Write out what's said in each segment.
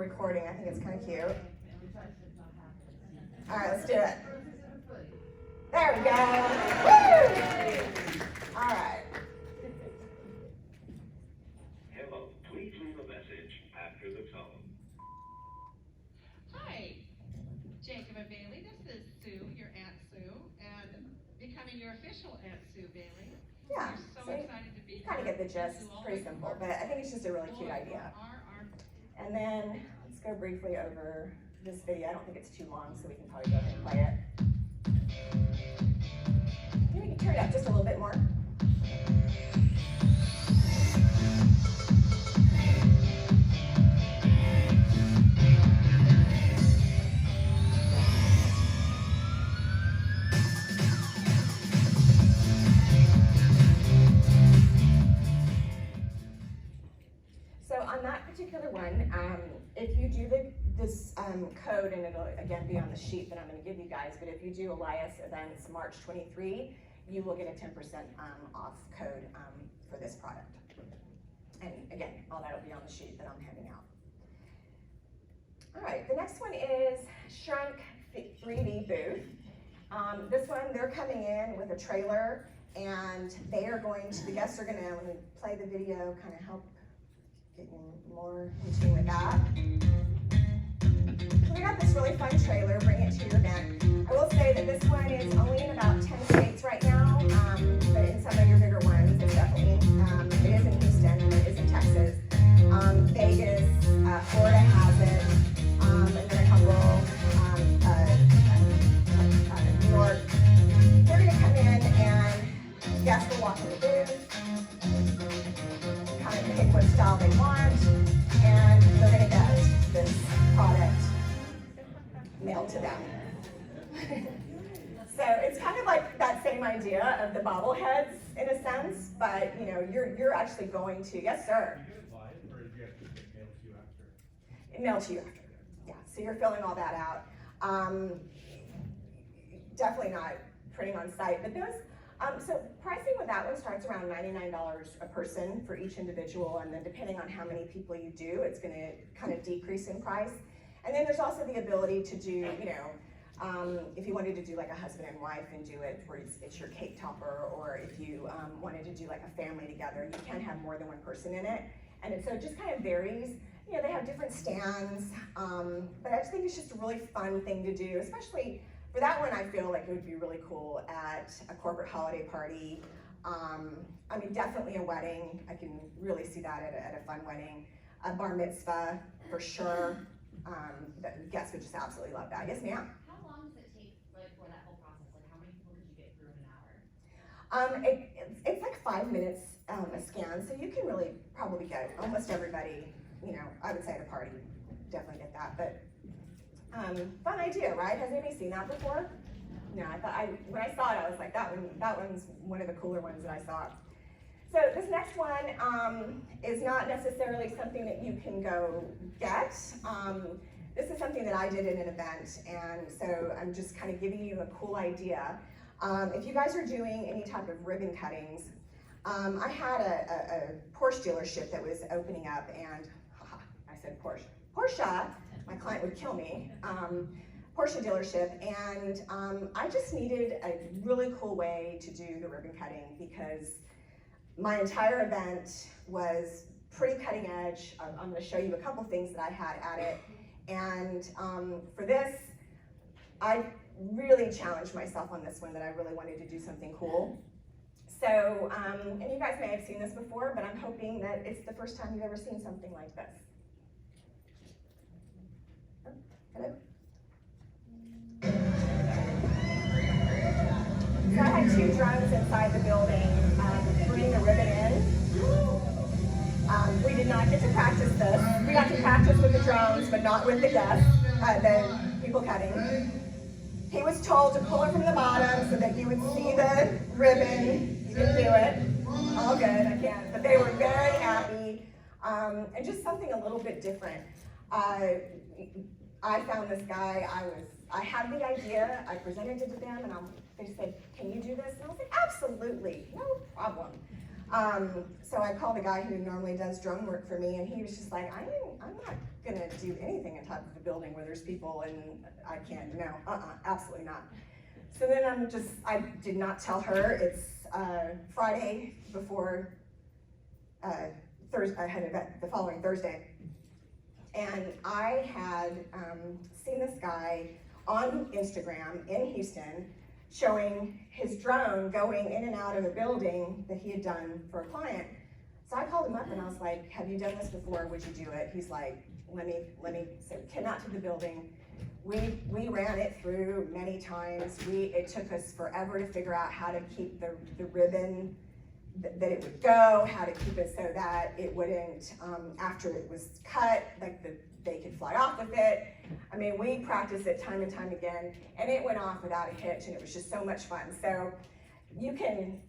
recording. I think it's kind of cute. All right, let's do it. There we go. Woo! All right. Hello, please leave a message after the tone. Hi, Jacob and Bailey. This is Sue, your Aunt Sue, and becoming your official Aunt Sue Bailey. Yeah, We're so so excited to be you kind of get the here. gist. It's pretty simple, but I think it's just a really cute idea. And then let's go briefly over this video. I don't think it's too long, so we can probably go ahead and play it. Maybe we can turn it up just a little bit more. So on that particular one, if you do this code, and it'll again be on the sheet that I'm going to give you guys, but if you do Elias Events March 23, you will get a 10% off code for this product. And again, all that will be on the sheet that I'm handing out. All right, the next one is Shrunk 3D booth. This one, they're coming in with a trailer, and they are going to, the guests are going to, let me play the video, kind of help get you more in tune with that. So we got this really fun trailer, bring it to your event. I will say that this one is only in about 10 states right now, but in some of your bigger ones, it's definitely, it is in Houston, and it is in Texas. Vegas, Florida has it, and then a couple, New York. They're gonna come in and guests will walk in the booth, kind of pick what style they want, and they're gonna get this product mailed to them. So it's kind of like that same idea of the bobbleheads in a sense, but you know, you're actually going to, yes sir. Mail to you after. Yeah, so you're filling all that out. Definitely not printing on site, but those, so pricing with that one starts around $99 a person for each individual, and then depending on how many people you do, it's gonna kind of decrease in price. And then there's also the ability to do, you know, if you wanted to do like a husband and wife and do it where it's your cake topper, or if you wanted to do like a family together, you can have more than one person in it. And so it just kind of varies. You know, they have different stands, but I just think it's just a really fun thing to do, especially for that one. I feel like it would be really cool at a corporate holiday party. I mean, definitely a wedding. I can really see that at a fun wedding. A bar mitzvah, for sure. The guests would just absolutely love that. Yes, ma'am? How long does it take for that whole process? Like, how many people could you get through in an hour? It's like 5 minutes a scan, so you can really probably get almost everybody, you know, I would say at a party, definitely get that. But fun idea, right? Has anybody seen that before? No, when I saw it, I was like, that one's one of the cooler ones that I saw. So this next one is not necessarily something that you can go get. This is something that I did in an event, and so I'm just kind of giving you a cool idea. If you guys are doing any type of ribbon cuttings, I had a Porsche dealership that was opening up, and I said Porsche, my client would kill me. Porsche dealership, and I just needed a really cool way to do the ribbon cutting because my entire event was pretty cutting edge. I'm going to show you a couple things that I had at it, and for this, I really challenged myself on this one, that I really wanted to do something cool. So, and you guys may have seen this before, but I'm hoping that it's the first time you've ever seen something like this. Oh, hello? So I had 2 drones inside the building bringing the ribbon in. We did not get to practice this. We got to practice with the drones, but not with the guests, the people cutting. He was told to pull it from the bottom so that you would see the ribbon. You didn't do it. All good, I can't. But they were very happy. And just something a little bit different. I found this guy, I had the idea, I presented it to them, and they said, can you do this? And I was like, absolutely, no problem. So I called the guy who normally does drone work for me, and he was just like, I'm not gonna do anything on top of a building where there's people and I can't, no, absolutely not. So then I did not tell her. It's Friday before Thursday, I had an event the following Thursday. And I had seen this guy on Instagram in Houston showing his drone going in and out of a building that he had done for a client. So I called him up and I was like, have you done this before? Would you do it? He's like, let me, so came out to the building. We ran it through many times. It took us forever to figure out how to keep the ribbon that it would go, how to keep it so that it wouldn't, after it was cut, like they could fly off with it. I mean, we practiced it time and time again, and it went off without a hitch, and it was just so much fun. So you can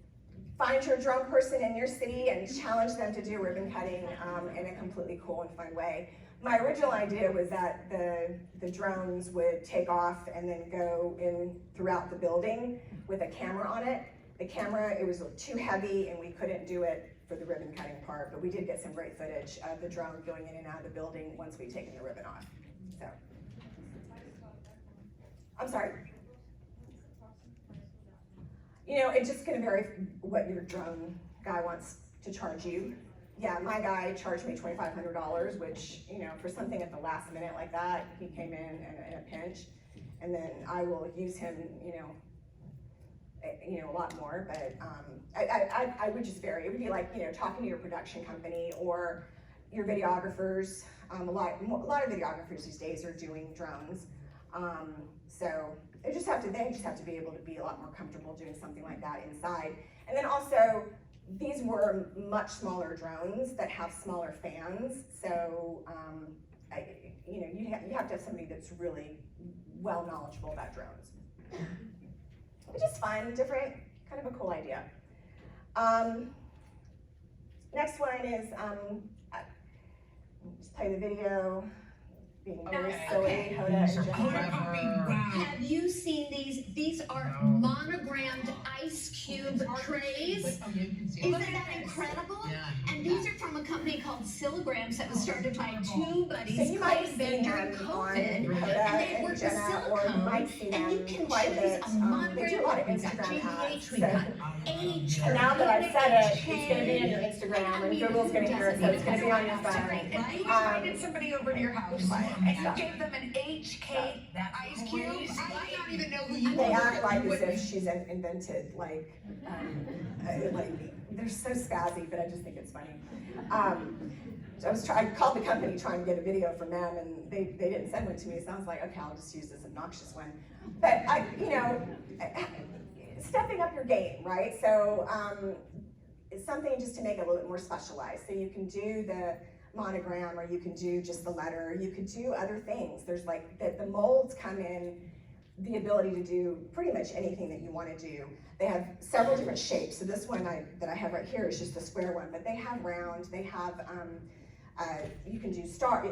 find your drone person in your city and challenge them to do ribbon cutting in a completely cool and fun way. My original idea was that the drones would take off and then go in throughout the building with a camera on it. The camera, it was too heavy and we couldn't do it for the ribbon cutting part, but we did get some great footage of the drone going in and out of the building once we'd taken the ribbon off. So, I'm sorry? You know, it's just gonna vary what your drone guy wants to charge you. Yeah, my guy charged me $2,500, which, you know, for something at the last minute like that, he came in a pinch, and then I will use him, you know, a lot more, but I would just vary. It would be like, you know, talking to your production company or your videographers. A lot of videographers these days are doing drones, so they just have to be able to be a lot more comfortable doing something like that inside. And then also, these were much smaller drones that have smaller fans, so you know, you have to have somebody that's really well knowledgeable about drones. Which is fun, different, kind of a cool idea. Next one is, just play the video, being very silly, Hoda and Jenna. Have you seen these? These are monogrammed ice cube trays. Isn't that incredible? And these are from a company called Silograms that was started by two buddies, So you might Clay see Ben during them on COVID. Hoda And they and work with Jenna, or you might see silicone, and you them can quite a choose bit. a They do a monogram. lot of We've got Instagram GBH, ads. we've got H. And now that I've said it, it's HK. gonna be in your Instagram, and Google's gonna hear it, so it's gonna be on your phone. Right? If you invited somebody over to your house and you gave them an HK ice cube, I might not even know who you They are. act like as if she's invented, like they're so spazzy, but I just think it's funny. I called the company trying to get a video from them, and they didn't send one to me, so I was like, okay, I'll just use this obnoxious one. But you know, stepping up your game, right? So it's something just to make it a little bit more specialized. So you can do the monogram, or you can do just the letter, you could do other things. There's like, the molds come in the ability to do pretty much anything that you want to do. They have several different shapes. So this one that I have right here is just a square one, but they have round, they have, you can do star,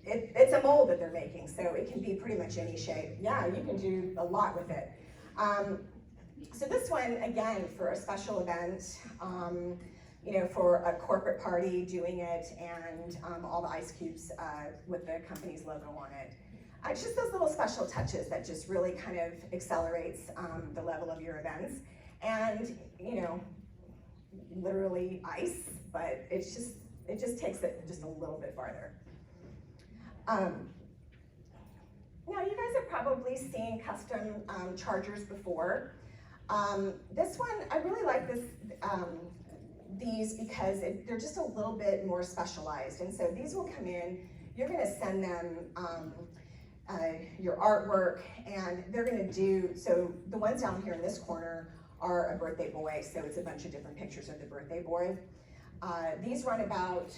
it's a mold that they're making, so it can be pretty much any shape. Yeah, you can do a lot with it. So this one, again, for a special event, you know, for a corporate party doing it, and all the ice cubes with the company's logo on it. It's just those little special touches that just really kind of accelerates the level of your events. And, you know, literally ice, but it just takes it just a little bit farther. Now, you guys have probably seen custom chargers before. This one, I really like these because they're just a little bit more specialized. And so these will come in, you're gonna send them your artwork, and they're gonna do, so the ones down here in this corner are a birthday boy, so it's a bunch of different pictures of the birthday boy. These run about,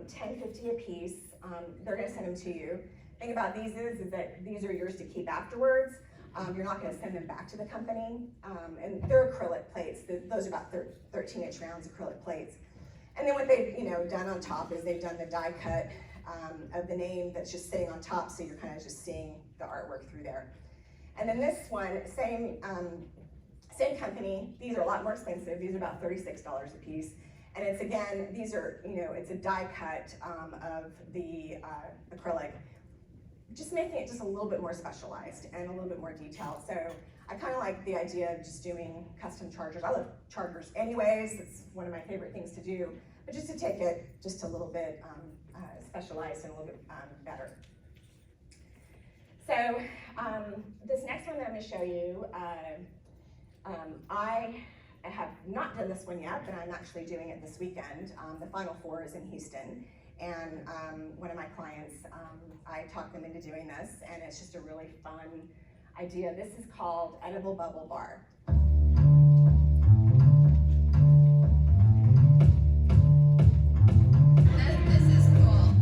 $10.50 a piece. They're gonna send them to you. Thing about these is that these are yours to keep afterwards. You're not gonna send them back to the company. And they're acrylic plates. Those are about 13-inch rounds acrylic plates. And then what they've done on top is they've done the die cut of the name that's just sitting on top, so you're kind of just seeing the artwork through there. And then this one, Same company. These are a lot more expensive. These are about $36 a piece. And it's, again, these are, it's a die cut of the acrylic, just making it just a little bit more specialized and a little bit more detailed. So I kind of like the idea of just doing custom chargers. I love chargers anyways. It's one of my favorite things to do, but just to take it just a little bit specialized and a little bit better. So this next one that I'm going to show you, I have not done this one yet, but I'm actually doing it this weekend. The Final Four is in Houston, and one of my clients, I talked them into doing this, and it's just a really fun idea. This is called Edible Bubble Bar. This is cool.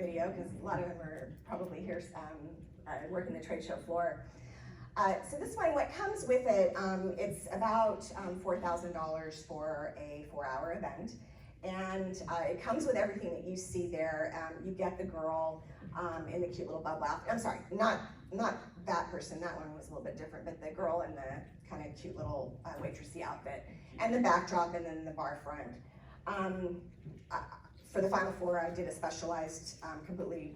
Because a lot of them are probably here working the trade show floor. So this one, what comes with it, it's about $4,000 for a 4-hour event. And it comes with everything that you see there. You get the girl in the cute little bubble outfit. I'm sorry, not that person, that one was a little bit different, but the girl in the kind of cute little waitressy outfit. And the backdrop and then the bar front. For the Final Four, I did a specialized, completely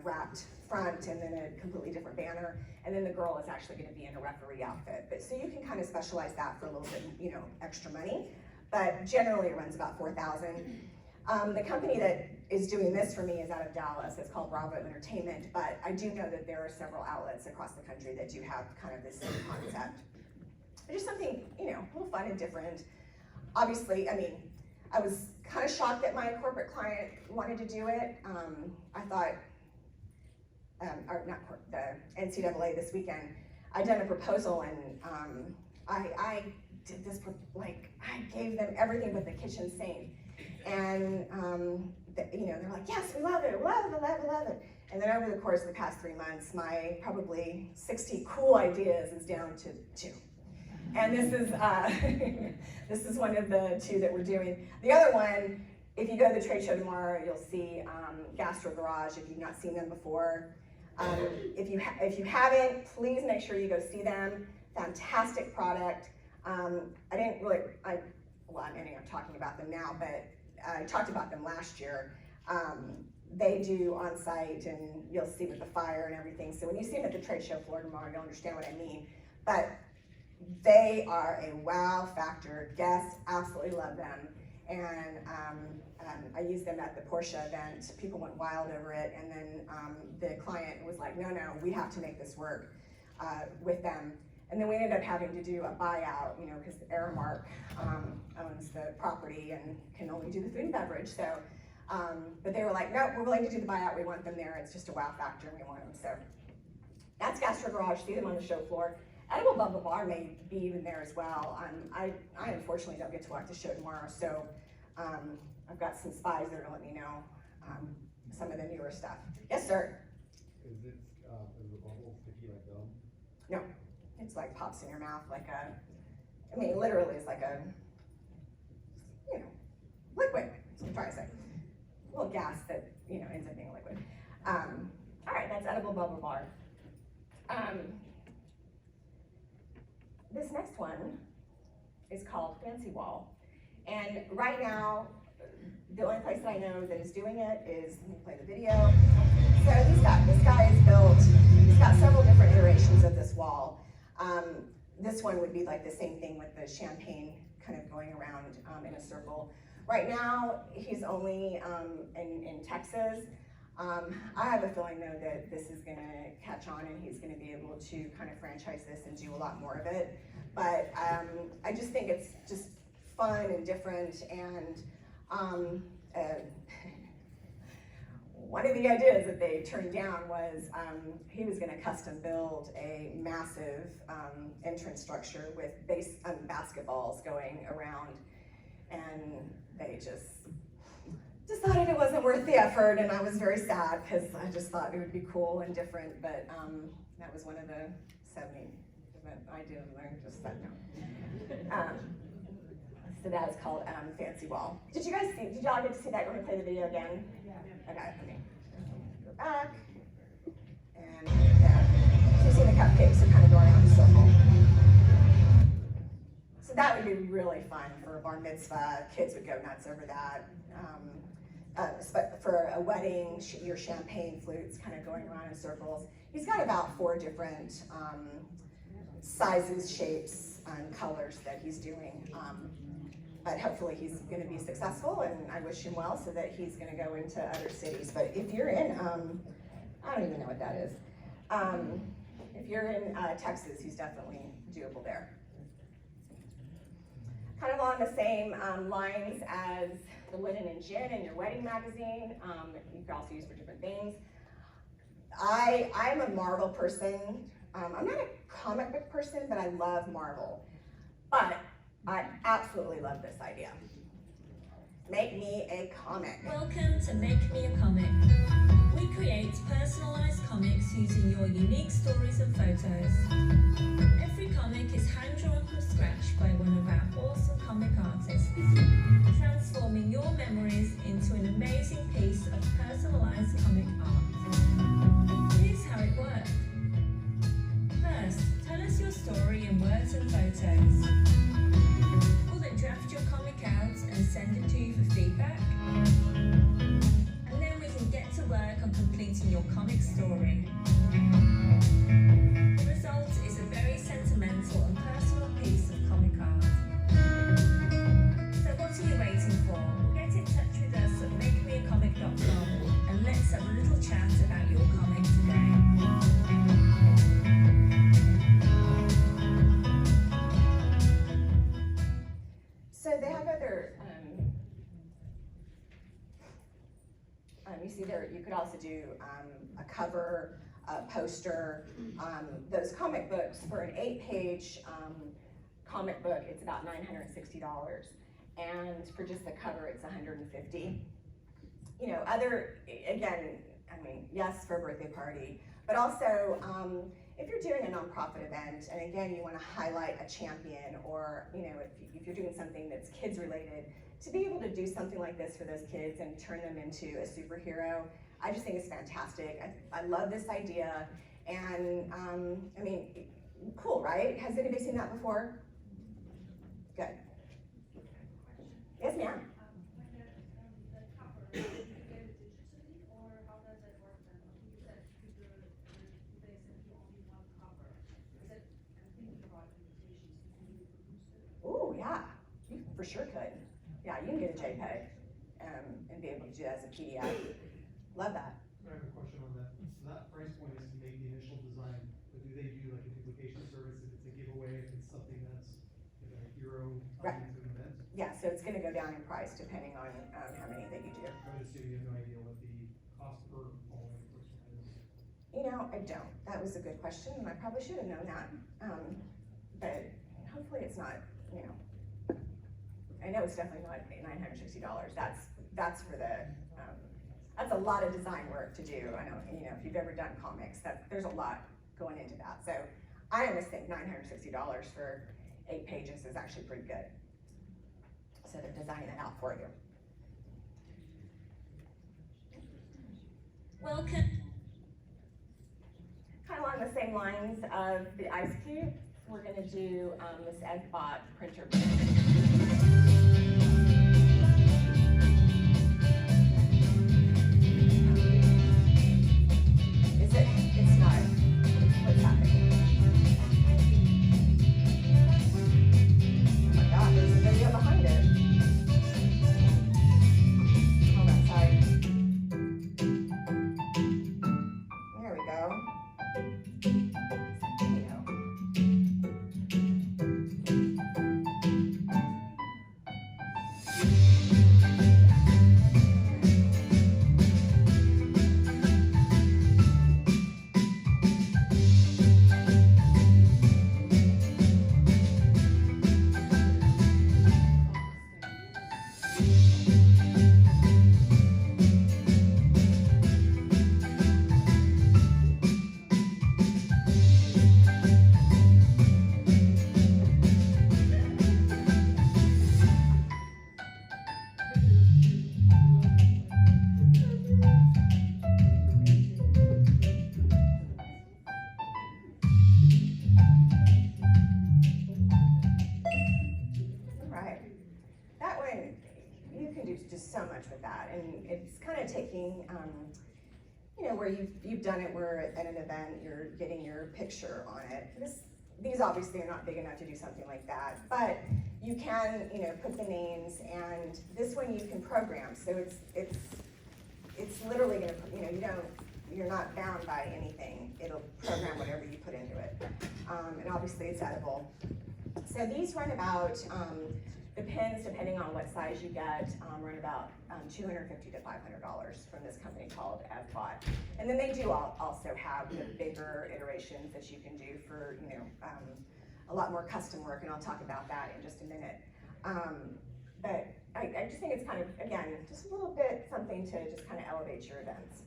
wrapped front and then a completely different banner. And then the girl is actually gonna be in a referee outfit. But so you can kind of specialize that for a little bit, extra money. But generally it runs about $4,000. The company that is doing this for me is out of Dallas. It's called Bravo Entertainment. But I do know that there are several outlets across the country that do have kind of this same concept. But just something, a little fun and different. Obviously, I was kind of shocked that my corporate client wanted to do it. I thought, the NCAA this weekend, I'd done a proposal and I did this, I gave them everything but the kitchen sink. And, they're like, yes, we love it, love it. And then over the course of the past 3 months, my probably 60 cool ideas is down to 2. And this is this is one of the 2 that we're doing. The other one, if you go to the trade show tomorrow, you'll see Gastro Garage. If you've not seen them before, if you haven't, please make sure you go see them. Fantastic product. I'm talking about them now, but I talked about them last year. They do on-site, and you'll see with the fire and everything. So when you see them at the trade show floor tomorrow, you'll understand what I mean. But they are a wow factor. Guests absolutely love them. And I used them at the Porsche event. People went wild over it. And then the client was like, no, we have to make this work with them. And then we ended up having to do a buyout, because Aramark owns the property and can only do the food and beverage. So, but they were like, no, we're willing to do the buyout. We want them there. It's just a wow factor, and we want them. So that's Gastro Garage. See them on the show floor. Edible Bubble Bar may be even there as well. I unfortunately don't get to watch the show tomorrow, so I've got some spies that are gonna let me know some of the newer stuff. Yes, sir? Is the bubble sticky like gum? No, it's like pops in your mouth like literally it's like a, liquid, that's what I'm trying to say. A little gas that, ends up being liquid. All right, that's Edible Bubble Bar. This next one is called Fancy Wall. And right now, the only place that I know that is doing it is, let me play the video. So this guy has built, he's got several different iterations of this wall. This one would be like the same thing with the champagne kind of going around in a circle. Right now, he's only in Texas. I have a feeling though that this is gonna catch on and he's gonna be able to kind of franchise this and do a lot more of it. But I just think it's just fun and different, and one of the ideas that they turned down was he was gonna custom build a massive entrance structure with basketballs going around, and they just decided it wasn't worth the effort, and I was very sad because I just thought it would be cool and different, but that was one of the 70 that I did, and I just said no. So that is called Fancy Wall. Did y'all get to see that? You want to play the video again? Yeah. Okay, let me go back. And there. So you see the cupcakes are kind of going on in a circle. So that would be really fun for a bar mitzvah. Kids would go nuts over that. For a wedding, your champagne flutes kind of going around in circles. He's got about 4 different sizes, shapes, and colors that he's doing. But hopefully he's going to be successful, and I wish him well so that he's going to go into other cities. But if you're in, I don't even know what that is. If you're in Texas, he's definitely doable there. Kind of along the same lines as the linen and gin in your wedding magazine. You can also use for different things. I'm a Marvel person. I'm not a comic book person, but I love Marvel. But I absolutely love this idea. Make me a comic. Welcome to Make Me a Comic. We create personalized comics using your unique stories and photos. Every comic is hand-drawn from scratch by one of our awesome comic artists, transforming your memories into an amazing piece of personalized comic art. Here's how it works. First, tell us your story in words and photos. We'll then draft your comic out and send it to you for feedback. And then we can get to work on completing your comic story. The result is a very sentimental and personal piece of comic art. So what are you waiting for? Get in touch with us at makemeacomic.com and let's have a little chat about your comic today. So they have other, you see there, you could also do a cover, a poster. Those comic books, for an 8-page comic book, it's about $960. And for just the cover, it's $150. You know, again, I mean, yes, for a birthday party, but also, if you're doing a nonprofit event, and again, you want to highlight a champion, or you know, if you're doing something that's kids related, to be able to do something like this for those kids and turn them into a superhero, I just think it's fantastic. I love this idea, and I mean, cool, right? Has anybody seen that before? Good. Yes, ma'am. Ooh, yeah, you for sure could. Yeah, you can get a JPEG and be able to do that as a PDF. Love that. I have a question on that. So that price point is to make the initial design, but do they do like a duplication service if it's a giveaway, if it's something that's like a hero Right. to an event? Yeah, so it's gonna go down in price depending on how many that you do. I would assume you have no idea what the cost per following person is. You know, I don't. That was a good question, and I probably should have known that. But hopefully it's not, you know, I know it's definitely not $960. That's for the, that's a lot of design work to do. I don't, you know, if you've ever done comics, there's a lot going into that. So I almost think $960 for 8 pages is actually pretty good. So they're designing that out for you. Welcome. Kind of along the same lines of the ice cube, we're gonna do this Eggbot printer. It's not, what's happening? Oh my God, there's a video behind it. Hold on, sorry. right. That one, you can do just so much with that, and it's kind of taking, you know, where you've done it where at an event you're getting your picture on it. These obviously are not big enough to do something like that, but you can, you know, put the names, and this one you can program. So it's literally gonna, you know, you're not bound by anything. It'll program whatever you put into it, and obviously it's edible. So these run about, depends, depending on what size you get, run about $250 to $500 from this company called AvBot. And then they do also have the bigger iterations that you can do for, you know, a lot more custom work, and I'll talk about that in just a minute. But I just think it's kind of, again, just a little bit something to just kind of elevate your events.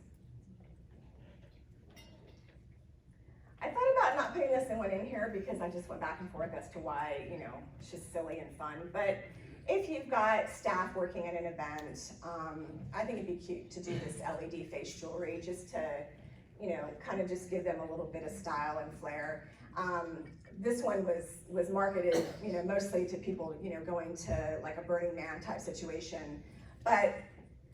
I thought about not putting this one in here because I just went back and forth as to why, you know, it's just silly and fun. But if you've got staff working at an event, I think it'd be cute to do this LED face jewelry just to, you know, kind of just give them a little bit of style and flair. This one was marketed, you know, mostly to people, you know, going to like a Burning Man type situation. But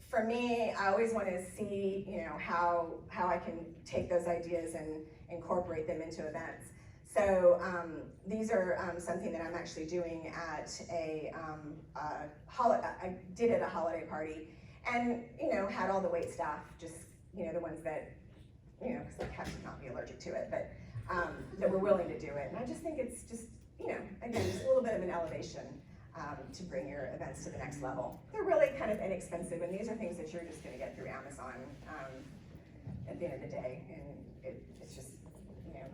for me, I always want to see, you know, how I can take those ideas and incorporate them into events. So these are something that I'm actually doing at a I did at a holiday party, and you know, had all the wait staff, just, you know, the ones that, you know, because they have to not be allergic to it, but that were willing to do it. And I just think it's just, you know, again, just a little bit of an elevation to bring your events to the next level. They're really kind of inexpensive, and these are things that you're just going to get through Amazon at the end of the day, and it's just, you know,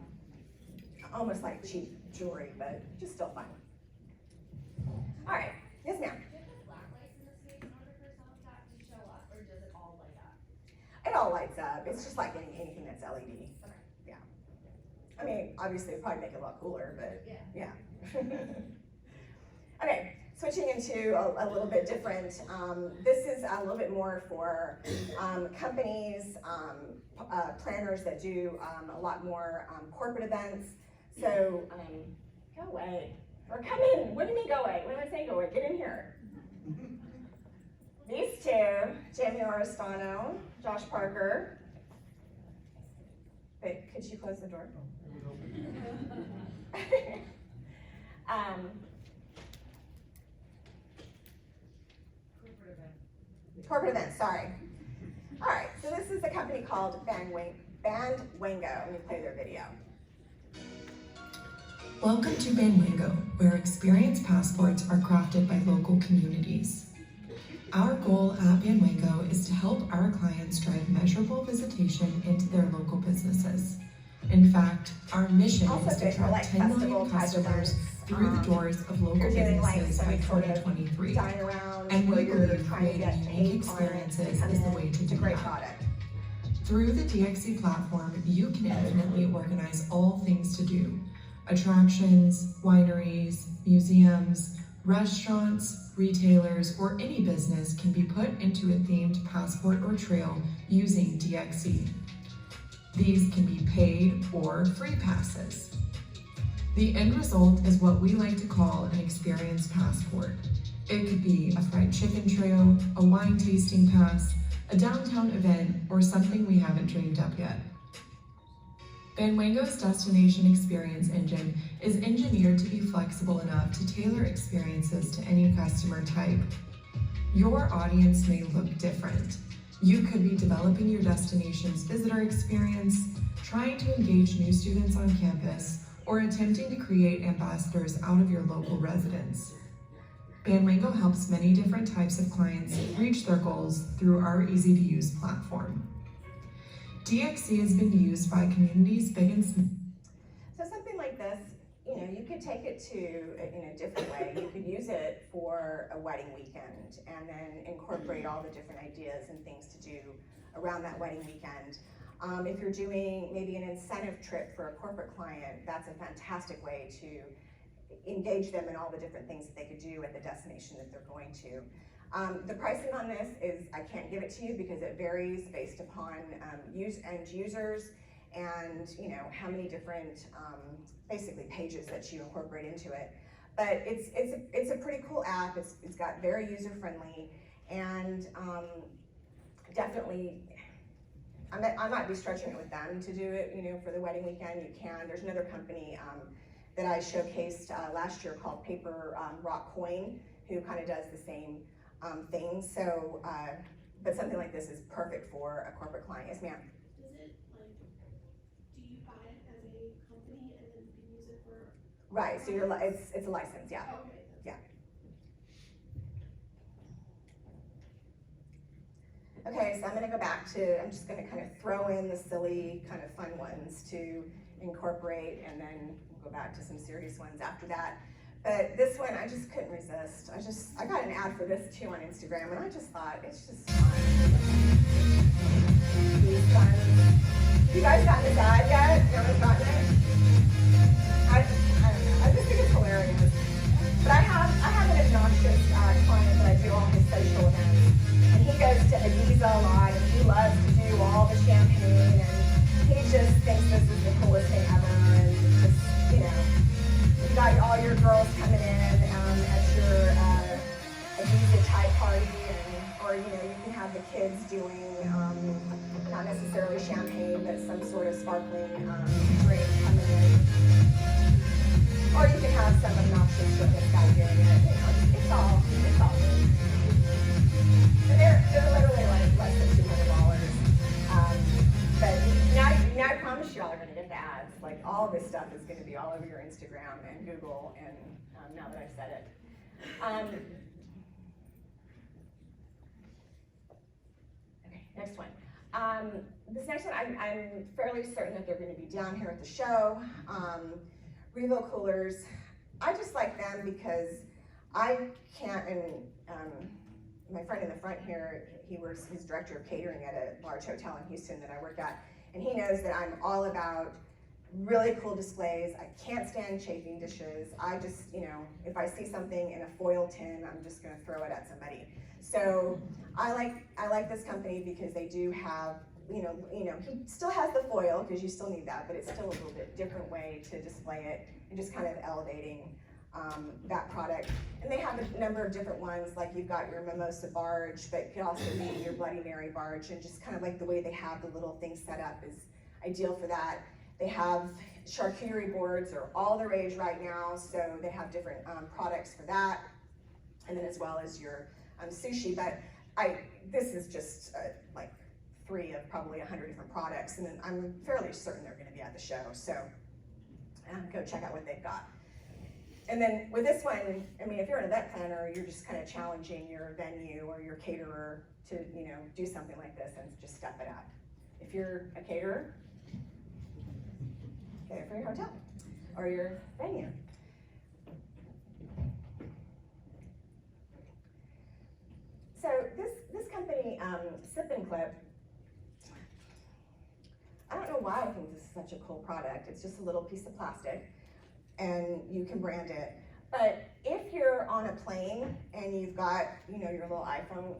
almost like cheap jewelry, but just still fun. All right, yes ma'am. Do you have the black lights in the space in order for some of that to show up, or does it all light up? It all lights up. It's just like anything that's LED. Okay. Yeah. I mean, obviously it'd probably make it a lot cooler, but Yeah. Okay, switching into a little bit different. This is a little bit more for companies, planners that do a lot more corporate events. So go away, or come in. What do you mean go away? What am I saying go away? Get in here. These two, Jamie Oristano, Josh Parker. Wait, could you close the door? Corporate events, sorry. All right, so this is a company called Bandwango. Let me play their video. Welcome to Bandwango, where experience passports are crafted by local communities. Our goal at Bandwango is to help our clients drive measurable visitation into their local businesses. In fact, our mission is to attract 10 million customers through the doors of local businesses by 2023. And we believe creating unique experiences is the way to do that. Through the DXC platform, you can infinitely organize all things to do. Attractions, wineries, museums, restaurants, retailers, or any business can be put into a themed passport or trail using DXC. These can be paid or free passes. The end result is what we like to call an experience passport. It could be a fried chicken trail, a wine tasting pass, a downtown event, or something we haven't dreamed up yet. Bandwango's destination experience engine is engineered to be flexible enough to tailor experiences to any customer type. Your audience may look different. You could be developing your destination's visitor experience, trying to engage new students on campus, or attempting to create ambassadors out of your local residents. Bandwango helps many different types of clients reach their goals through our easy-to-use platform. DXC has been used by communities big and small. So something like this, you know, you could take it to in a different way. You could use it for a wedding weekend and then incorporate all the different ideas and things to do around that wedding weekend. If you're doing maybe an incentive trip for a corporate client, that's a fantastic way to engage them in all the different things that they could do at the destination that they're going to. The pricing on this is, I can't give it to you because it varies based upon end users and, you know, how many different basically pages that you incorporate into it. But it's a pretty cool app. It's got very user-friendly, and definitely, I might be stretching it with them to do it, for the wedding weekend. You can. There's another company that I showcased last year called Paper Rock Coin, who kind of does the same thing. So, but something like this is perfect for a corporate client. Yes, ma'am. Is it like, do you buy it as a company and then you can use it for? Right. So it's a license. Yeah. Oh, okay. Yeah. Okay, so I'm gonna go back to, I'm just gonna kind of throw in the silly, kind of fun ones to incorporate, and then we'll go back to some serious ones after that. But this one, I just couldn't resist. I got an ad for this too on Instagram, and I just thought, it's just fun. These ones. You guys gotten this ad yet? You haven't gotten it? I don't know, I just think it's hilarious. But I have an obnoxious client that I do all his social events. And he goes to Ibiza a lot, and he loves to do all the champagne, and he just thinks this is the coolest thing ever, and just, you got all your girls coming in at your Ibiza type party, or you can have the kids doing, not necessarily champagne, but some sort of sparkling drink coming in. Or you can have some obnoxious fitness guy doing it, it's all good. And they're literally like less than $200. But now I promise y'all are gonna get the ads. Like all this stuff is gonna be all over your Instagram and Google, and now that I've said it. Okay, next one. This next one, I'm fairly certain that they're gonna be down here at the show. Revo Coolers, I just like them because I can't, and my friend in the front here, he's director of catering at a large hotel in Houston that I work at, and he knows that I'm all about really cool displays. I can't stand chafing dishes. I just, if I see something in a foil tin, I'm just gonna throw it at somebody. So I like this company because they do have, he still has the foil because you still need that, but it's still a little bit different way to display it and just kind of elevating that product. And they have a number of different ones, like you've got your mimosa barge, but it could also be your Bloody Mary barge, and just kind of like the way they have the little things set up is ideal for that. They have charcuterie boards are all the rage right now, so they have different products for that, and then as well as your sushi. But this is just like 3 of probably 100 different products, and then I'm fairly certain they're going to be at the show, so go check out what they've got. And then with this one, I mean, if you're an event planner, you're just kind of challenging your venue or your caterer to, do something like this and just step it up. If you're a caterer, get it for your hotel or your venue. So this company, Sip and Clip, I don't know why I think this is such a cool product. It's just a little piece of plastic, and you can brand it. But if you're on a plane and you've got, your little iPhone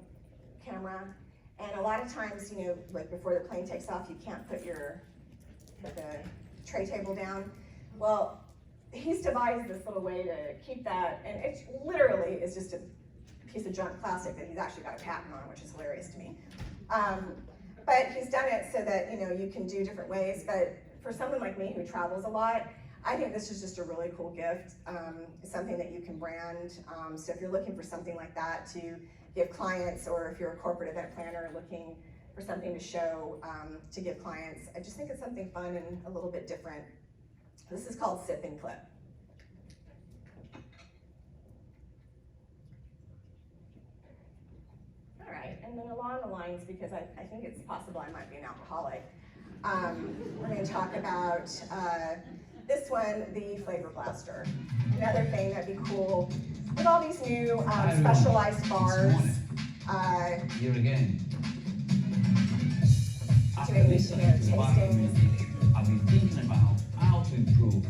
camera, and a lot of times, like before the plane takes off, you can't put the tray table down. Well, he's devised this little way to keep that, and it literally is just a piece of junk plastic that he's actually got a patent on, which is hilarious to me. But he's done it so that, you can do different ways. But for someone like me who travels a lot, I think this is just a really cool gift. It's something that you can brand. So if you're looking for something like that to give clients, or if you're a corporate event planner looking for something to show to give clients, I just think it's something fun and a little bit different. This is called Sip and Clip. All right, and then along the lines, because I think it's possible I might be an alcoholic, we're going to talk about this one, the Flavor Blaster. Another thing that'd be cool with all these new specialized bars. Here again. Doing tastings. I've been thinking about how to improve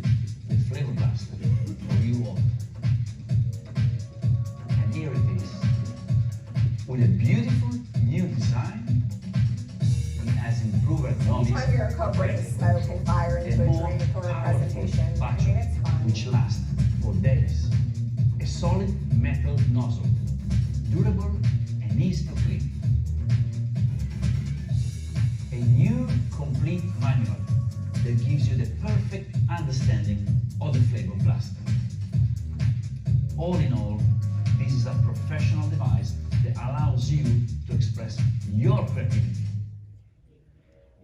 the Flavor Blaster for you all. And here it is. With a beautiful new design, it has improved ergonomics. Anytime you're incorporating smoke and fire into a drink or a presentation, I mean, it's fun. Which lasts for days. A solid metal metal nozzle, durable and easy to clean. A new complete manual that gives you the perfect understanding of the flavor blaster. All in all, this is a professional device that allows you to express your creativity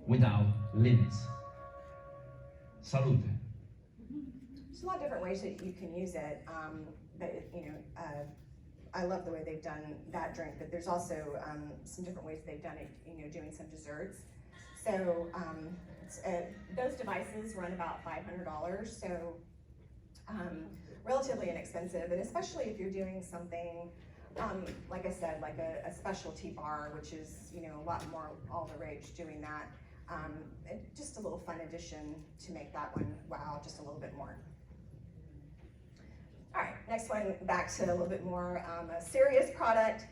without limits. Salute. There's a lot of different ways that you can use it, I love the way they've done that drink, but there's also some different ways they've done it, doing some desserts. So those devices run about $500, so relatively inexpensive, and especially if you're doing something, like I said, like a specialty bar, which is a lot more all the rage doing that. Just a little fun addition to make that one wow just a little bit more. All right, next one, back to a little bit more a serious product.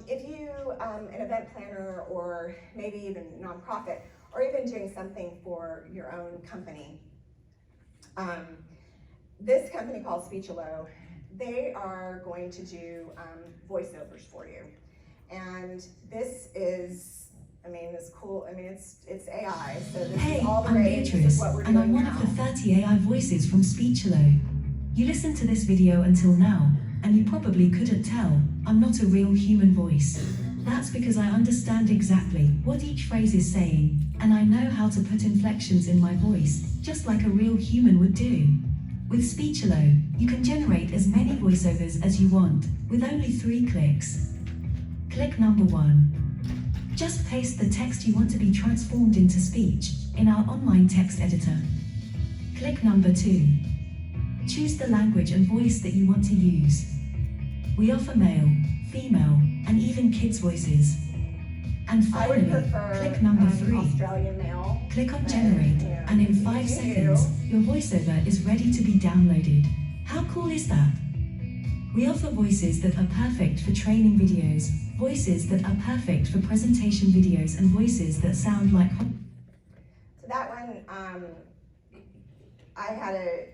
If you, an event planner or maybe even nonprofit, or even doing something for your own company, this company called Speechelo, they are going to do voiceovers for you. And this is, it's cool. It's AI, so this Hey, is all the I'm rage. This is Beatrice, what we're and I'm doing one now. of the 30 AI voices from Speechelo. You listened to this video until now, and you probably couldn't tell, I'm not a real human voice. That's because I understand exactly what each phrase is saying, and I know how to put inflections in my voice, just like a real human would do. With Speechelo, you can generate as many voiceovers as you want, with only 3 clicks. Click number 1. Just paste the text you want to be transformed into speech in our online text editor. Click number 2. Choose the language and voice that you want to use. We offer male, female, and even kids' voices. And I would finally, prefer click number 3. Australian male. Click on but, generate, and in 5 you seconds, your voiceover is ready to be downloaded. How cool is that? We offer voices that are perfect for training videos, voices that are perfect for presentation videos, and voices that sound like... So that one, I had a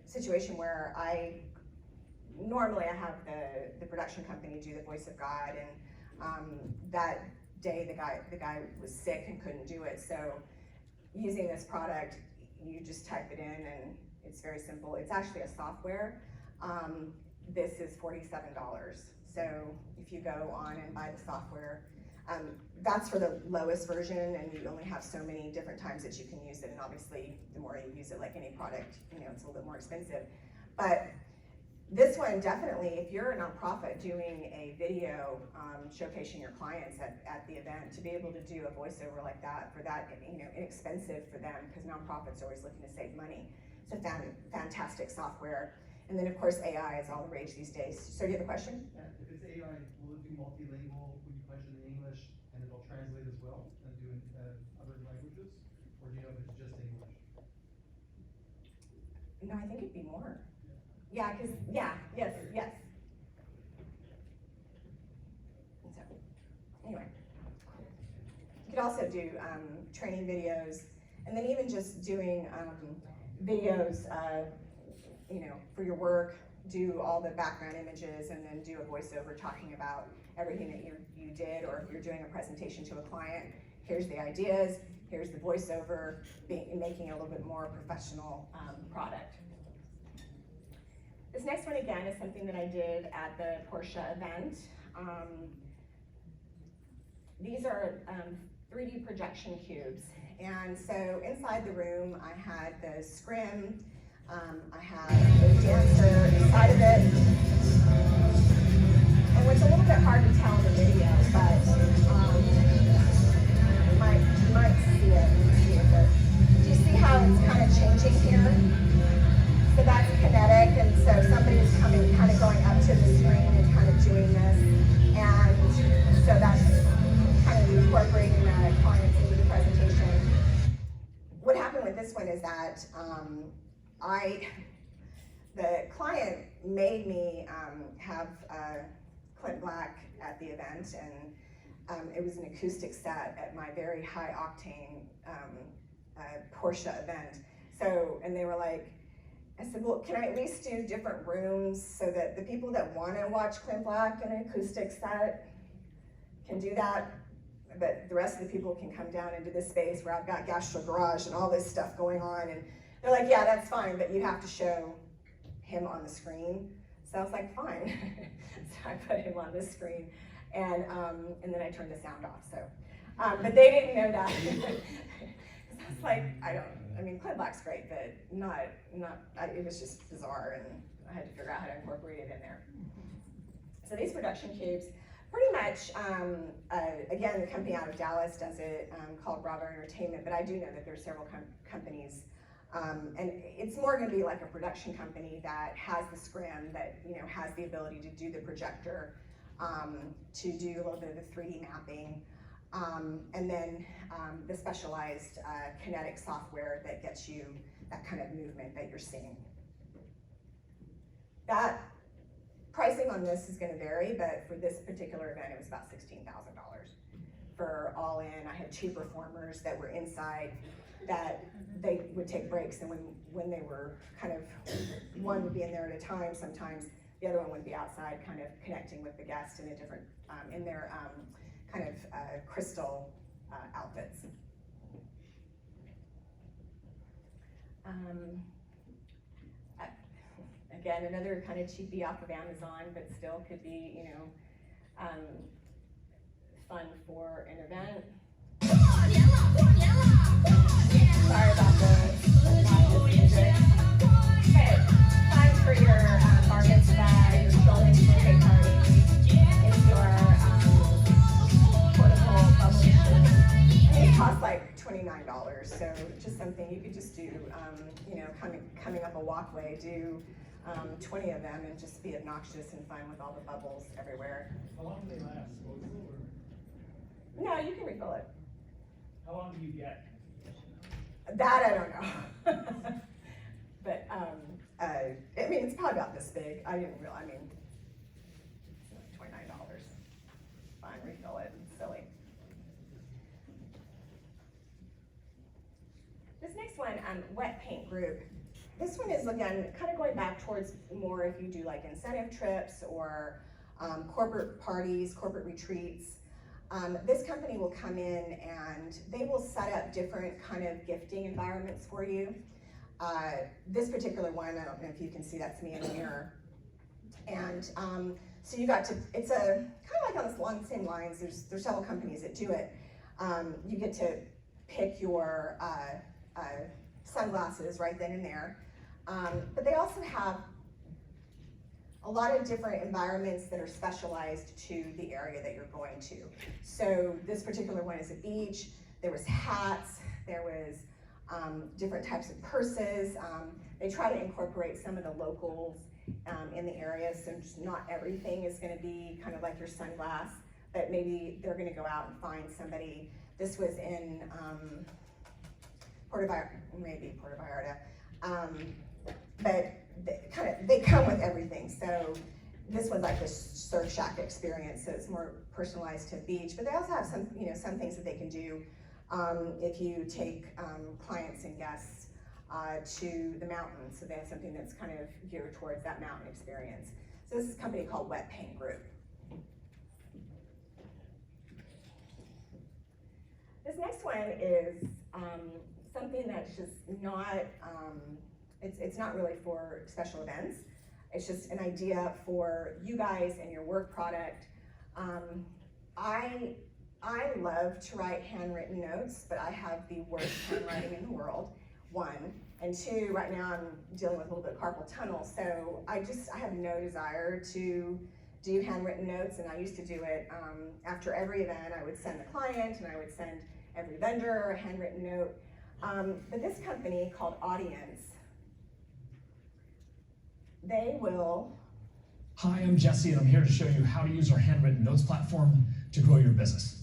situation where normally I have the production company do the voice of God, and that day the guy was sick and couldn't do it. So using this product, you just type it in and it's very simple. It's actually a software. This is $47. So if you go on and buy the software, that's for the lowest version, and you only have so many different times that you can use it. And obviously, the more you use it, like any product, it's a little bit more expensive. But this one, definitely, if you're a nonprofit doing a video showcasing your clients at the event, to be able to do a voiceover like that, for that, inexpensive for them, because nonprofits are always looking to save money. It's a fantastic software. And then, of course, AI is all the rage these days. So do you have a question? Yeah, if it's AI, will it be multilingual when you punch in English and it'll translate as well and do other languages? Or do you know if it's just English? No, I think it'd be more. Yeah, yes. So, anyway. You could also do training videos, and then even just doing videos, for your work, do all the background images, and then do a voiceover talking about everything that you did, or if you're doing a presentation to a client, here's the ideas, here's the voiceover, making it a little bit more professional product. This next one, again, is something that I did at the Porsche event. These are 3D projection cubes. And so inside the room, I had the scrim, I had a dancer inside of it. And what's a little bit hard to tell in the video, but you might see it, but do you see how it's kind of changing here? So that's kinetic, and so somebody's kind of going up to the screen and kind of doing this, and so that's kind of incorporating the clients into the presentation. What happened with this one is that the client made me have Clint Black at the event, and it was an acoustic set at my very high octane Porsche event. So, and they were like, I said, well, can I at least do different rooms so that the people that want to watch Clint Black in an acoustic set can do that, but the rest of the people can come down into this space where I've got Gastro Garage and all this stuff going on. And they're like, yeah, that's fine, but you have to show him on the screen. So I was like, fine. So I put him on the screen, and then I turned the sound off. So, but they didn't know that. I was like, I mean, Clint Black's great, but it was just bizarre, and I had to figure out how to incorporate it in there. So these production cubes, pretty much, again, the company out of Dallas does it, called Bravo Entertainment, but I do know that there's several companies, and it's more gonna be like a production company that has the scrim, that has the ability to do the projector, to do a little bit of the 3D mapping, and then the specialized kinetic software that gets you that kind of movement that you're seeing. That pricing on this is going to vary, but for this particular event, it was about $16,000 for all in. I had 2 performers that were inside that they would take breaks, and when they were kind of, one would be in there at a time sometimes, the other one would be outside kind of connecting with the guest in a different, in their kind of crystal outfits. Again, another kind of cheapie off of Amazon, but still could be, fun for an event. Sorry about the music. Okay, time for your bar mitzvah, your children's birthday party. It's your portable bubble shoot. It costs like $29, so just something you could just do, coming up a walkway, do 20 of them and just be obnoxious and fun with all the bubbles everywhere. How long do they last? No, you can refill it. How long do you get? That I don't know. But I mean, it's probably about this big. I didn't realize. I mean, it's like $29. Fine, refill it. It's silly. This next one, Wet Paint Group. This one is, again, kind of going back towards more if you do like incentive trips or corporate parties, corporate retreats. This company will come in and they will set up different kind of gifting environments for you. This particular one, I don't know if you can see, that's me in the mirror. And so you got to, it's a kind of like along the same lines, there's several companies that do it. You get to pick your sunglasses right then and there. But they also have a lot of different environments that are specialized to the area that you're going to. So this particular one is a beach. There was hats, there was different types of purses. They try to incorporate some of the locals in the area, so just not everything is gonna be kind of like your sunglass, but maybe they're gonna go out and find somebody. This was in Puerto Vallarta, but they come with everything. So this was like the Surf Shack experience, so it's more personalized to the beach. But they also have some, some things that they can do if you take clients and guests to the mountains. So they have something that's kind of geared towards that mountain experience. So this is a company called Wet Paint Group. This next one is something that's just not, it's not really for special events. It's just an idea for you guys and your work product. I love to write handwritten notes, but I have the worst handwriting in the world, 1. And 2, right now I'm dealing with a little bit of carpal tunnel, so I have no desire to do handwritten notes, and I used to do it after every event. I would send the client, and I would send every vendor a handwritten note. But this company called Audience, they will... Hi, I'm Jesse, and I'm here to show you how to use our handwritten notes platform to grow your business.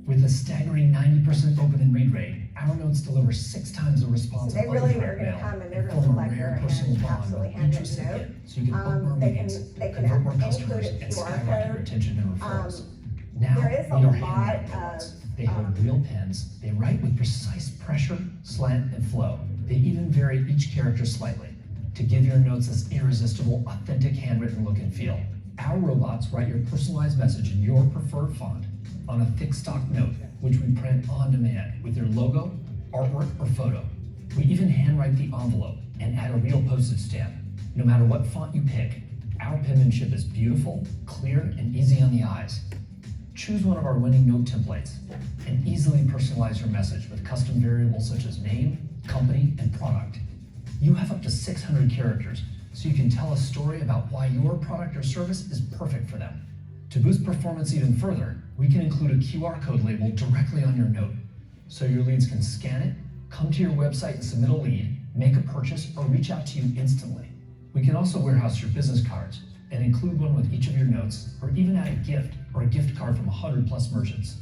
With a staggering 90% open and read rate, our notes deliver 6 times the response so they of really other are going to come and they're going to form look a like rare they're personal bond absolutely of handwritten interest note. in, so you can book more meetings, They can convert more include customers, a and QR skyrocket your code. retention and referrals. Now, There is a meet our lot handwritten of, notes. They hold real pens, they write with precise pressure, slant, and flow. They even vary each character slightly. to give your notes this irresistible, authentic handwritten look and feel. Our robots write your personalized message in your preferred font on a thick stock note, which we print on demand with your logo, artwork, or photo. We even handwrite the envelope and add a real postage stamp. No matter what font you pick, our penmanship is beautiful, clear, and easy on the eyes. Choose one of our winning note templates and easily personalize your message with custom variables such as name, company, and product. You have up to 600 characters, so you can tell a story about why your product or service is perfect for them. To boost performance even further, we can include a QR code label directly on your note, so your leads can scan it, come to your website and submit a lead, make a purchase, or reach out to you instantly. We can also warehouse your business cards and include one with each of your notes, or even add a gift or a gift card from 100+ merchants.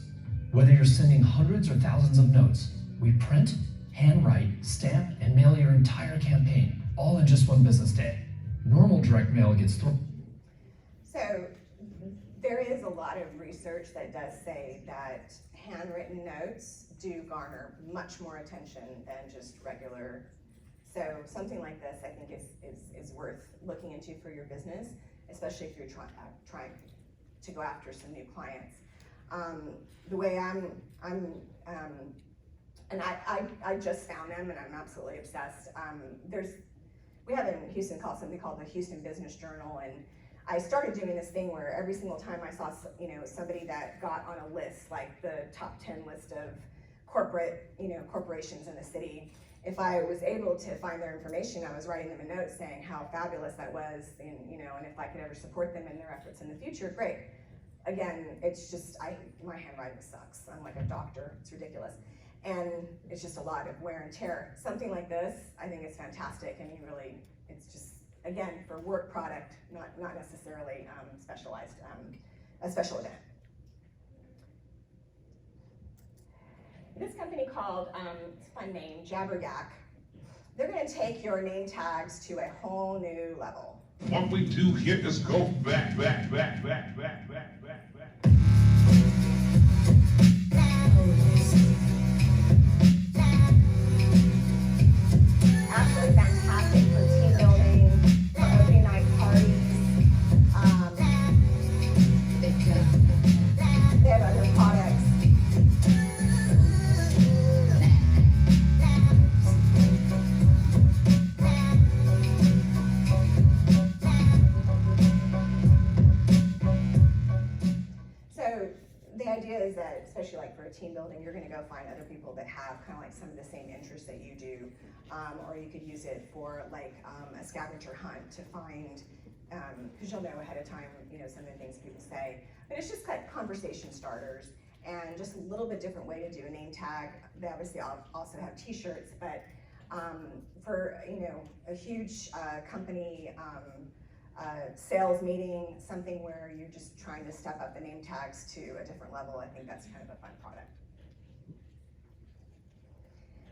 Whether you're sending hundreds or thousands of notes, we print, handwrite, stamp, and mail your entire campaign, all in just one business day. Normal direct mail gets through. So there is a lot of research that does say that handwritten notes do garner much more attention than just regular. So something like this, I think, is worth looking into for your business, especially if you're trying to go after some new clients. The way and I just found them and I'm absolutely obsessed. We have in Houston something called the Houston Business Journal, and I started doing this thing where every single time I saw somebody that got on a list, like the top 10 list of corporations in the city, if I was able to find their information, I was writing them a note saying how fabulous that was, and if I could ever support them in their efforts in the future, great. Again, it's just, my handwriting sucks. I'm like a doctor, it's ridiculous. And it's just a lot of wear and tear. Something like this, I think is fantastic, and it's just, again, for work product, not necessarily specialized, a special event. This company called, it's a fun name, Jabberyak. They're gonna take your name tags to a whole new level. What we do here is go back. Absolutely fantastic for team building, for opening night parties. They have other products. Is that, especially like for a team building, you're going to go find other people that have kind of like some of the same interests that you do, or you could use it for like a scavenger hunt to find, because you'll know ahead of time, some of the things people say. But it's just like conversation starters and just a little bit different way to do a name tag. They obviously also have T-shirts, but for a huge company. Sales meeting, something where you're just trying to step up the name tags to a different level, I think that's kind of a fun product.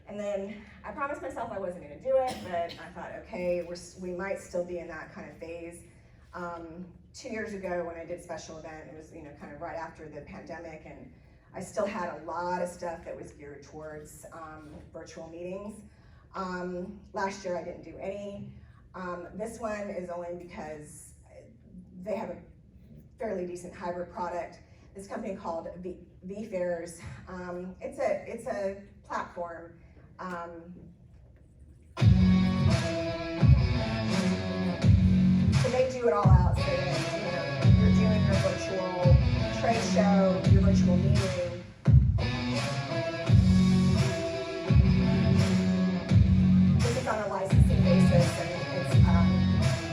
And then I promised myself I wasn't going to do it, but I thought, okay, we might still be in that kind of phase. 2 years ago when I did special event, it was kind of right after the pandemic, and I still had a lot of stuff that was geared towards virtual meetings. Last year I didn't do any. This one is only because they have a fairly decent hybrid product. This company called VFairs. It's a platform. So they do it all out. So that, you're doing your virtual trade show, your virtual meeting. This is on a licensing basis.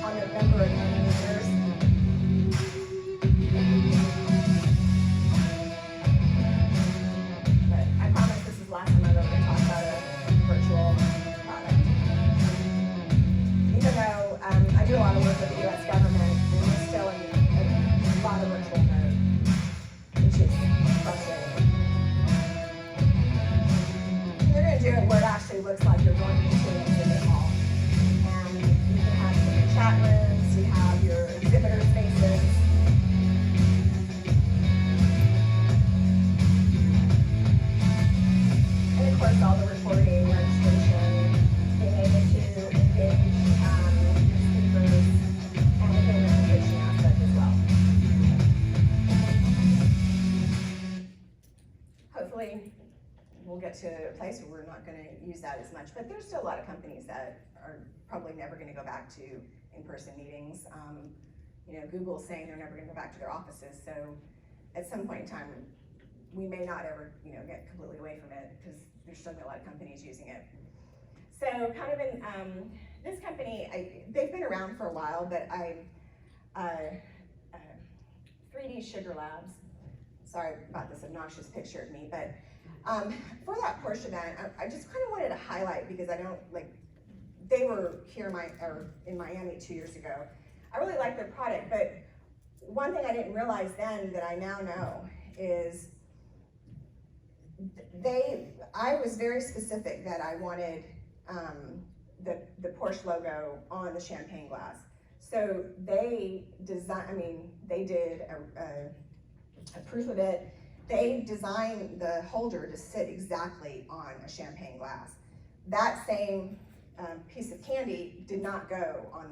On a number of users. But I promise this is the last time I'm ever going to talk about a virtual product. Even though I do a lot of work with the US government, we're still in a lot of virtual mode, which is frustrating. we'll get to a place where we're not gonna use that as much, but there's still a lot of companies that are probably never gonna go back to in-person meetings. You know, Google's saying they're never gonna go back to their offices, so at some point in time, we may not ever, you know, get completely away from it, because there's still a lot of companies using it. So kind of in, this company, they've been around for a while, but 3D Sugar Labs, sorry about this obnoxious picture of me, but for that Porsche event, I just kind of wanted to highlight, because I don't, like, they were here in Miami 2 years ago. I really like their product, but one thing I didn't realize then that I now know is I was very specific that I wanted the Porsche logo on the champagne glass. So they did a proof of it. They designed the holder to sit exactly on a champagne glass. That same piece of candy did not go on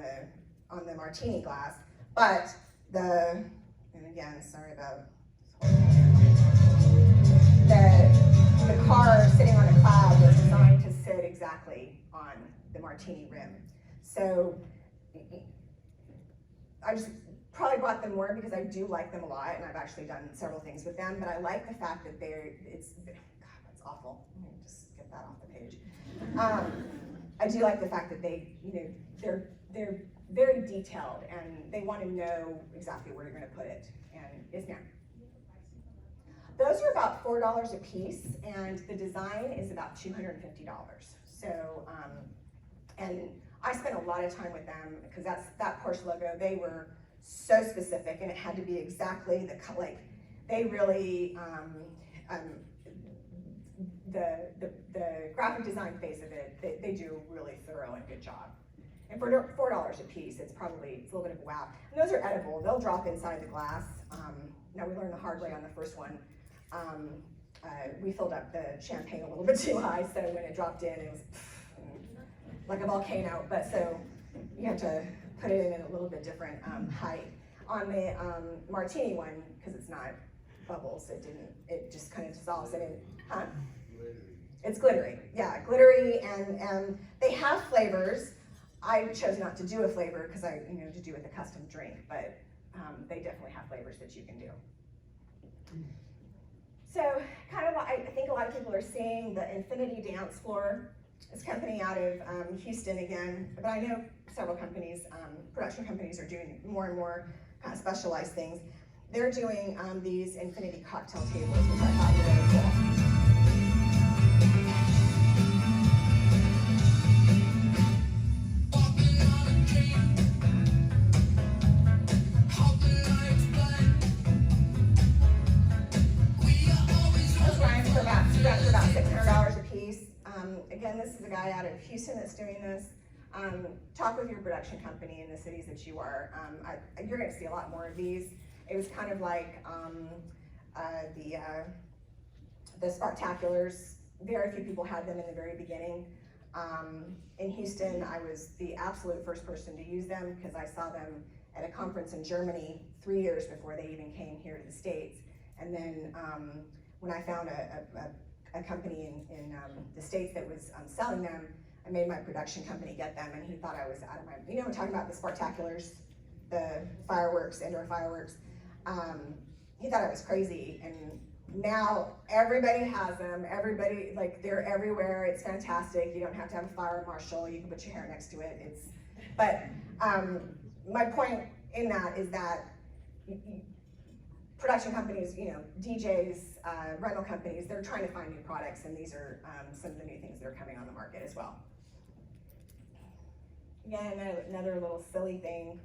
the martini glass, but and again, sorry about the car sitting on a cloud was designed to sit exactly on the martini rim. So I just probably bought them more because I do like them a lot, and I've actually done several things with them, but I like the fact that God, that's awful. Let me just get that off the page. I do like the fact that they're very detailed, and they want to know exactly where you're going to put it. And yes, ma'am. Those are about $4 a piece, and the design is about $250. So, and I spent a lot of time with them because that Porsche logo, they were so specific, and it had to be exactly they really, the graphic design phase of it, they do a really thorough and good job. And for $4 a piece, it's a little bit of a wow. And those are edible. They'll drop inside the glass. Now we learned the hard way on the first one. We filled up the champagne a little bit too high, so when it dropped in, it was like a volcano. But so you have to put it in a little bit different height. On the martini one, because it's not bubbles, it just kind of dissolves in it. It's glittery, yeah, glittery, and they have flavors. I chose not to do a flavor because to do with a custom drink, but they definitely have flavors that you can do. So kind of, I think a lot of people are seeing the Infinity Dance Floor. This company out of Houston again, but I know several companies, production companies are doing more and more kind of specialized things. They're doing these Infinity cocktail tables, which I thought were really cool. For about $600 a piece. Again, this is a guy out of Houston that's doing this. Talk with your production company in the cities that you are. You're going to see a lot more of these. It was kind of like the Spartaculars. Very few people had them in the very beginning. In Houston, I was the absolute first person to use them because I saw them at a conference in Germany 3 years before they even came here to the States. And then when I found a company in the States that was selling them, I made my production company get them, and he thought I was out of my, I'm talking about the Spartaculars, the fireworks, indoor fireworks. He thought I was crazy, and now everybody has them. Everybody, they're everywhere. It's fantastic. You don't have to have a fire marshal. You can put your hair next to it. But my point in that is that production companies, DJs, rental companies, they're trying to find new products, and these are some of the new things that are coming on the market as well. Again, another little silly thing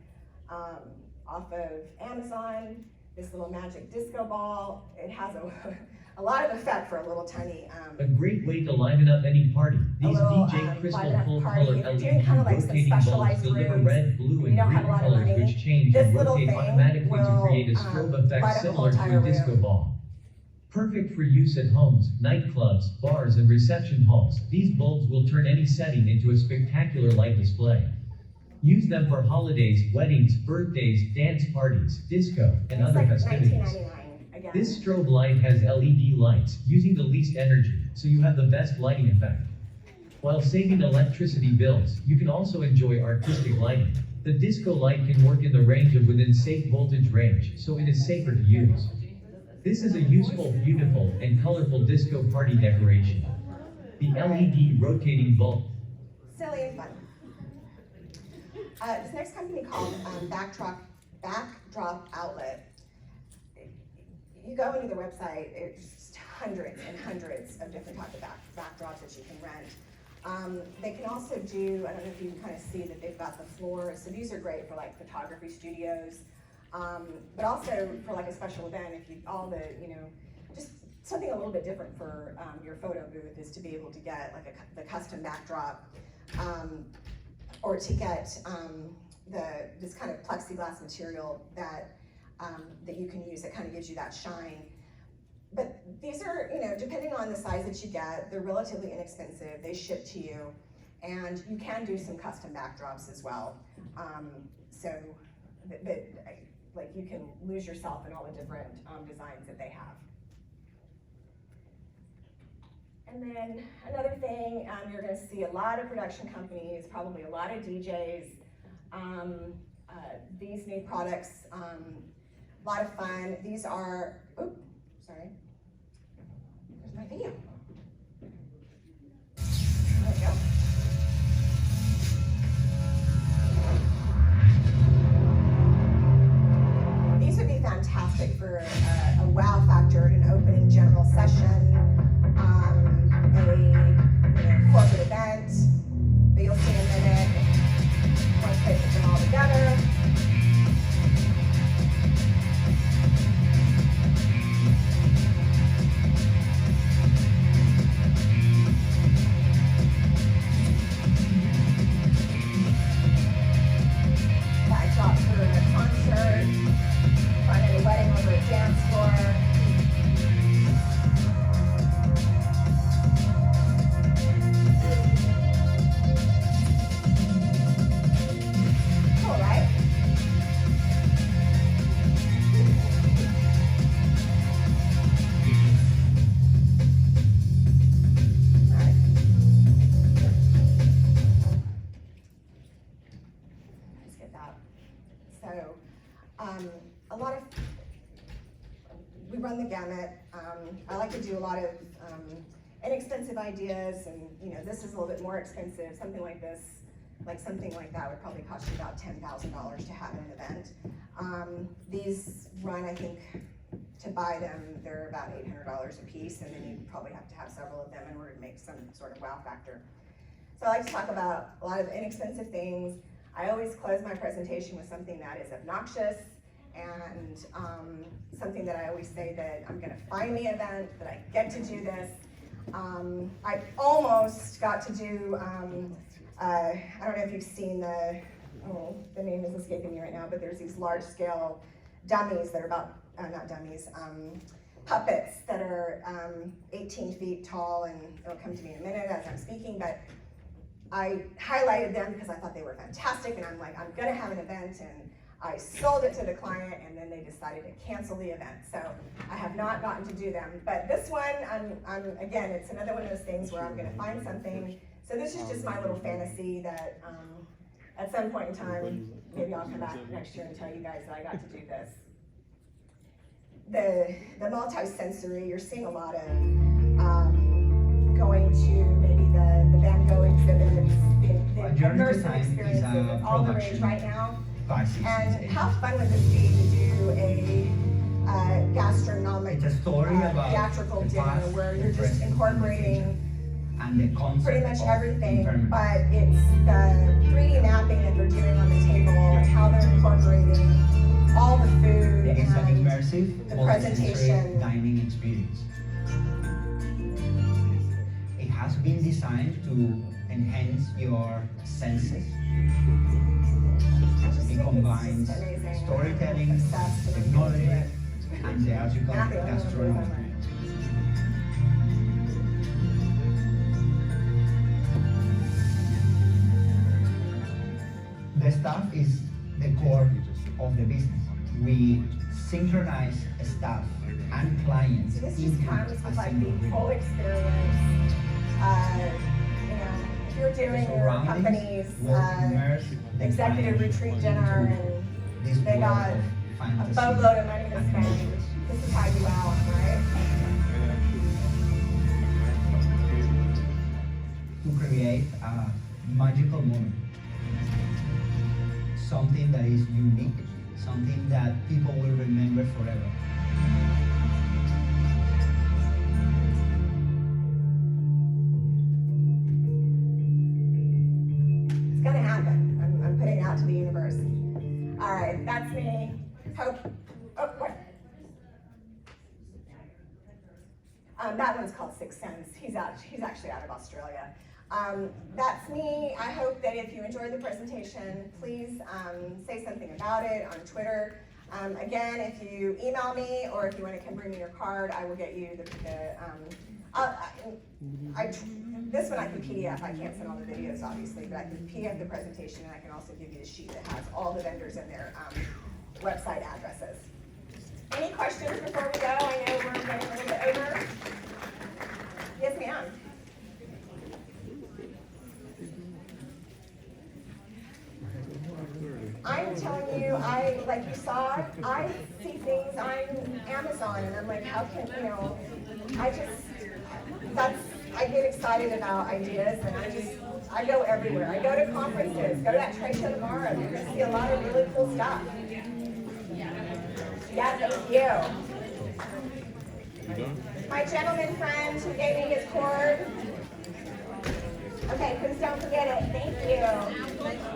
off of Amazon, this little magic disco ball. It has a lot of effect for a little tiny... a great way to liven up any party. These DJ Crystal full-color LED rotating bulbs deliver red, blue, and green colors which change and rotate automatically to create a strobe effect similar to a disco ball. Perfect for use at homes, nightclubs, bars, and reception halls. These bulbs will turn any setting into a spectacular light display. Use them for holidays, weddings, birthdays, dance parties, disco, and other festivities. $19.99 again. This strobe light has LED lights, using the least energy, so you have the best lighting effect. While saving electricity bills, you can also enjoy artistic lighting. The disco light can work in the range of within safe voltage range, so it is safer to use. This is a useful, beautiful, and colorful disco party decoration. The LED rotating bulb. Silly and fun. This next company called Backdrop Outlet. You go into their website, it's just hundreds and hundreds of different types of backdrops that you can rent. They can also do, I don't know if you can kind of see that they've got the floors, so these are great for like photography studios, but also for like a special event, if you, just something a little bit different for your photo booth is to be able to get like the custom backdrop, or to get this kind of plexiglass material that you can use that kind of gives you that shine. But these are, depending on the size that you get, they're relatively inexpensive. They ship to you, and you can do some custom backdrops as well. Like you can lose yourself in all the different designs that they have. And then another thing, you're going to see a lot of production companies, probably a lot of DJs. These new products, a lot of fun. These are, oops, sorry. Where's my video? There we go. These would be fantastic for a wow factor at an opening general session, a corporate event, but you'll see in a minute once they put them all together. Backdrop for a concert, find any wedding over a dance floor. Cool, right? Alright. Let's get that. So, a lot of, we run the gamut. I like to do a lot of inexpensive ideas, and this is a little bit more expensive. Something like this, something like that would probably cost you about $10,000 to have at an event. These run, I think, to buy them, they're about $800 a piece, and then you probably have to have several of them in order to make some sort of wow factor. So I like to talk about a lot of inexpensive things. I always close my presentation with something that is obnoxious, and something that I always say that I'm gonna find the event, that I get to do this. I almost got to do, I don't know if you've seen the name is escaping me right now, but there's these large scale dummies that are about, not dummies, puppets that are 18 feet tall, and it'll come to me in a minute as I'm speaking, but I highlighted them because I thought they were fantastic, and I'm like, I'm gonna have an event, and I sold it to the client, and then they decided to cancel the event. So I have not gotten to do them, but this one, again, it's another one of those things where I'm gonna find something. So this is just my little fantasy that at some point in time, maybe I'll come back next year and tell you guys that I got to do this. The multi-sensory, you're seeing a lot of going to maybe the Van Gogh exhibits, the immersive experiences, it's all the rage right now. And how fun would this be to do a gastronomic, theatrical dinner where you're just incorporating pretty much everything, but it's the 3D mapping that they're doing on the table, how they're incorporating all the food and immersive, the presentation. Dining experience. It has been designed to enhance your senses. It combines storytelling, technology, and theatrical gastronomy. The staff is the core of the business. we synchronize staff and clients So this just into comes a with like single the room. whole experience. You know, if you're doing your Surroundings company's will immerse the executive client retreat dinner and this they world got of a fantasy. boatload of money to spend, this is how you wow them, right? To create a magical moment. Something that is unique, something that people will remember forever. It's gonna happen. I'm putting it out to the universe. All right, that's me. Hope. Oh, what? That one's called Sixth Sense. He's actually out of Australia. That's me. I hope that if you enjoyed the presentation, please say something about it on Twitter. Again, if you email me or if you want to come bring me your card, I will get you this one I can PDF. I can't send all the videos, obviously, but I can PDF the presentation and I can also give you a sheet that has all the vendors and their website addresses. Any questions before we go? I know we're getting a little bit over. Yes, ma'am. I'm telling you, like you saw, I see things on Amazon and I'm like, how can, I get excited about ideas and I go everywhere. I go to conferences, go to that trade show tomorrow. You're gonna see a lot of really cool stuff. Yeah, thank you. My gentleman friend who gave me his cord. Okay, please don't forget it. Thank you.